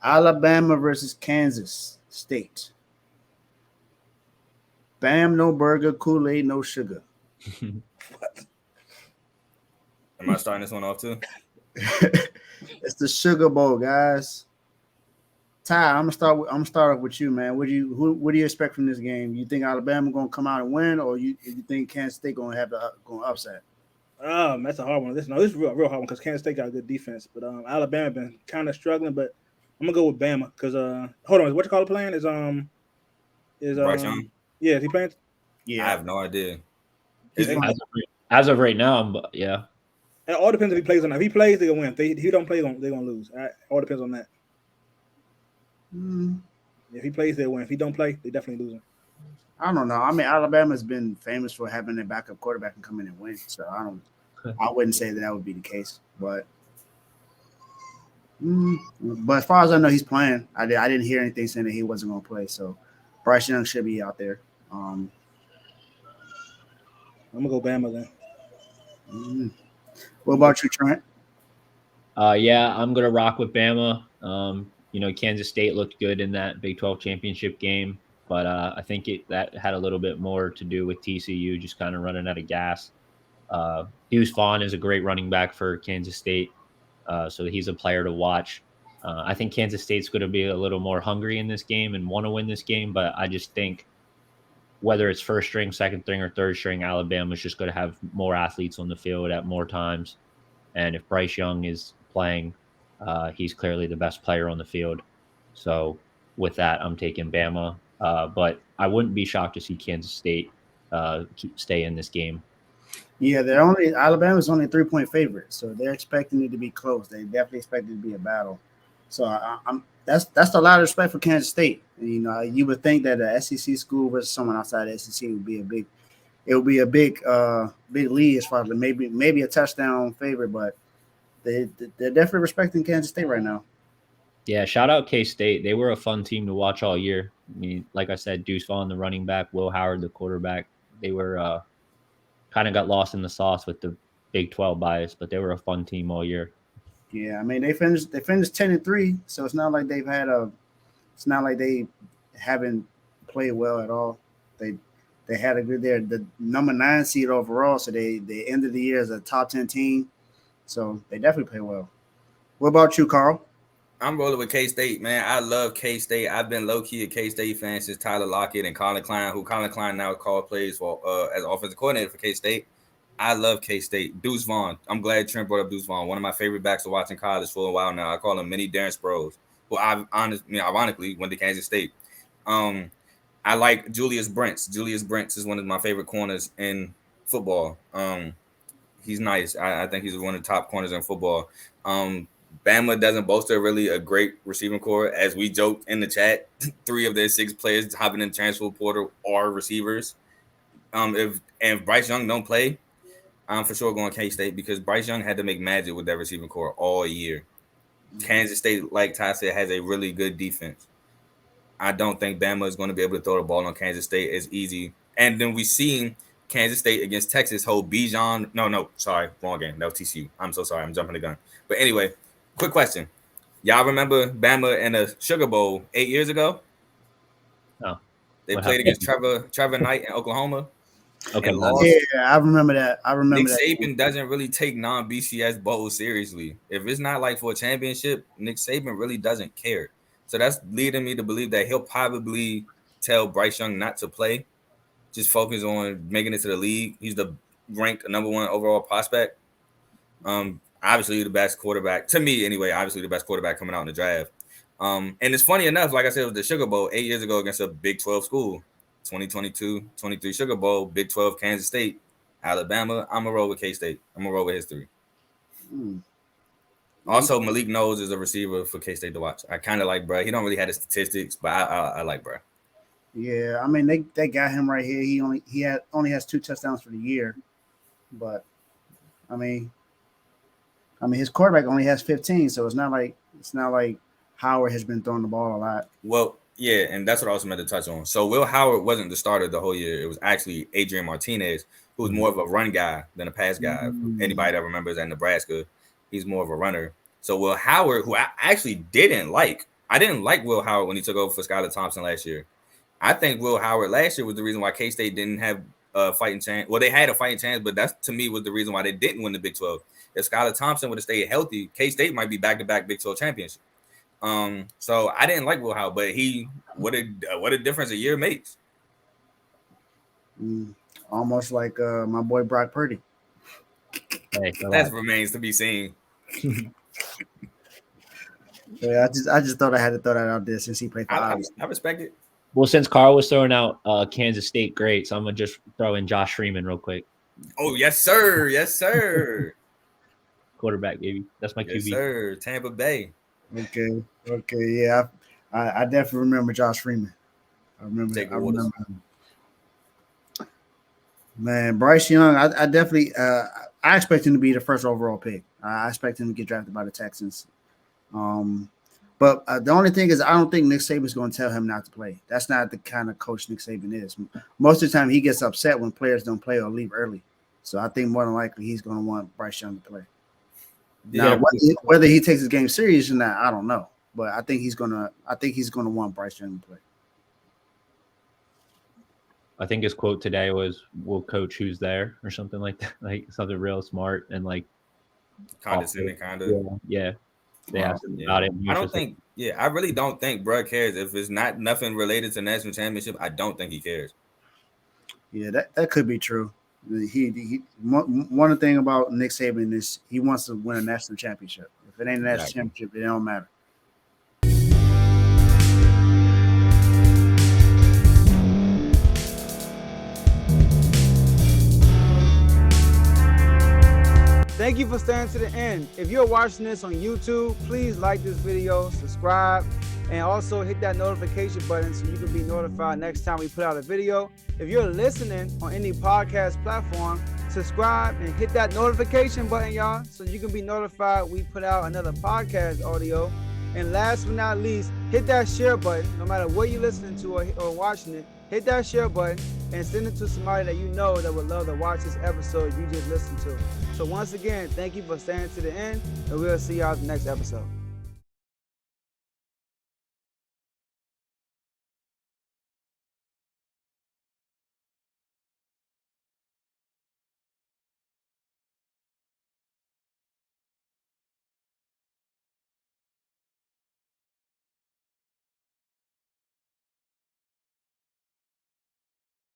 Alabama versus Kansas State. Bam, no burger. Kool-Aid, no sugar. Am I starting this one off too? It's the Sugar Bowl, guys. Ty, I'm gonna start off with you, man. What do you expect from this game? You think Alabama gonna come out and win, or you think Kansas State gonna have the going upset? That's a hard one. This is real hard one because Kansas State got a good defense, but Alabama been kind of struggling. But I'm gonna go with Bama because hold on, what you call it playing is Bryce Young? yeah, is he playing? I have no idea. He's Is he? fine. As of right now, but yeah. It all depends if he plays or not. If he plays, they're gonna win. If he don't play, they're gonna lose. All depends on that. Mm, If he plays, they'll win. If he don't play, they definitely losing. I don't know. I mean, Alabama's been famous for having their backup quarterback and come in and win. So I wouldn't say that would be the case. But as far as I know, he's playing. I didn't hear anything saying that he wasn't going to play. So Bryce Young should be out there. I'm gonna go Bama then. What about you, Trent? Yeah, I'm gonna rock with Bama. Kansas State looked good in that Big 12 championship game, but I think that had a little bit more to do with TCU just kind of running out of gas. Deuce Vaughn is a great running back for Kansas State, so he's a player to watch. I think Kansas State's going to be a little more hungry in this game and want to win this game, but I just think whether it's first string, second string, or third string, Alabama is just going to have more athletes on the field at more times. And if Bryce Young is playing, he's clearly the best player on the field. So with that, I'm taking Bama. But I wouldn't be shocked to see Kansas State stay in this game. Yeah, Alabama's only a 3-point favorite, so they're expecting it to be close. They definitely expect it to be a battle. So that's a lot of respect for Kansas State. And, you would think that a SEC school versus someone outside the SEC would be a big lead as far as maybe a touchdown favorite, but they're definitely respecting Kansas State right now. Yeah, shout out K-State. They were a fun team to watch all year. I mean, like I said, Deuce Vaughn, the running back, Will Howard, the quarterback. They were kind of got lost in the sauce with the Big 12 bias, but they were a fun team all year. Yeah, I mean they finished 10-3, so it's not like they haven't played well at all. They had a good, they're the number 9 seed overall, so they ended the year as a top 10 team. So they definitely play well. What about you, Carl? I'm rolling with K-State, man. I love K-State. I've been low-key a K-State fan since Tyler Lockett and Colin Klein, who Colin Klein now plays for as offensive coordinator for K-State. I love K-State. Deuce Vaughn. I'm glad Trent brought up Deuce Vaughn. One of my favorite backs to watch in college for a while now. I call him mini Darren Sproles, who ironically went to Kansas State. I like Julius Brents. Julius Brents is one of my favorite corners in football. He's nice. I think he's one of the top corners in football. Bama doesn't boast really a great receiving core. As we joked in the chat, 3 of their 6 players hopping in the transfer portal are receivers. If Bryce Young don't play, I'm for sure going K-State because Bryce Young had to make magic with that receiving core all year. Kansas State, like Ty said, has a really good defense. I don't think Bama is going to be able to throw the ball on Kansas State as easy. And then we seen Kansas State against Texas hold Bijan. No, sorry, wrong game. That was TCU. I'm so sorry. I'm jumping the gun. But anyway, quick question. Y'all remember Bama in a Sugar Bowl 8 years ago? No. They played against Trevor Knight in Oklahoma. Okay. Yeah, I remember that. Nick Saban doesn't really take non-BCS bowls seriously. If it's not like for a championship, Nick Saban really doesn't care. So that's leading me to believe that he'll probably tell Bryce Young not to play, just focus on making it to the league. He's the ranked number 1 overall prospect. Obviously the best quarterback to me anyway. Obviously the best quarterback coming out in the draft. And it's funny enough, like I said, it was the Sugar Bowl 8 years ago against a Big 12 school. 2022-23 Sugar Bowl, Big 12, Kansas State, Alabama. I'm going to roll with K-State. I'm going to roll with history. Also, Malik Knowles is a receiver for K-State to watch. I kind of like bro. He don't really have the statistics, but I like bro. Yeah, I mean they got him right here. He only has 2 touchdowns for the year, but I mean his quarterback only has 15, so it's not like Howard has been throwing the ball a lot. Well, yeah, and that's what I also meant to touch on. So Will Howard wasn't the starter the whole year. It was actually Adrian Martinez, who was more of a run guy than a pass guy. Anybody that remembers at Nebraska, he's more of a runner. So Will Howard, who I actually didn't like, I didn't like Will Howard when he took over for Skylar Thompson last year. I think Will Howard last year was the reason why K-State didn't have a fighting chance. Well, they had a fighting chance, but that's to me was the reason why they didn't win the Big 12. If Skylar Thompson would have stayed healthy, K-State might be back-to-back Big 12 championship. So I didn't like Will Howard, but what a difference a year makes. Almost like my boy Brock Purdy. Hey, That remains to be seen. Yeah, I just thought I had to throw that out there since he played for I Iowa. respect it. well, since Carl was throwing out Kansas State greats, I'm gonna just throw in Josh Freeman real quick. Oh, yes, sir. Yes, sir. Quarterback, baby. That's my Yes, QB. sir. Tampa Bay. Okay, yeah, I definitely remember Josh Freeman. I remember him. Man, Bryce Young, I definitely I expect him to be the first overall pick. I expect him to get drafted by the Texans. But the only thing is, I don't think Nick Saban's going to tell him not to play. That's not the kind of coach Nick Saban is. Most of the time, he gets upset when players don't play or leave early. So I think more than likely he's going to want Bryce Young to play. Now, whether he takes his game serious or not, I don't know. But I think he's gonna want Bryce Young to play. I think his quote today was, "We'll coach who's there," or something like that, like something real smart and like Condescending, kind of. Yeah. They asked him about it. I really don't think Brad cares. If it's not nothing related to national championship, I don't think he cares. Yeah, that could be true. He one thing about Nick Saban is he wants to win a national championship. If it ain't a national championship, it don't matter. Thank you for staying to the end. If you're watching this on YouTube, please like this video, subscribe, and also hit that notification button so you can be notified next time we put out a video. If you're listening on any podcast platform, subscribe and hit that notification button, y'all, so you can be notified we put out another podcast audio. And last but not least, hit that share button. No matter what you're listening to or watching it, hit that share button and send it to somebody that you know that would love to watch this episode you just listened to. So once again, thank you for staying to the end, and we'll see y'all in the next episode.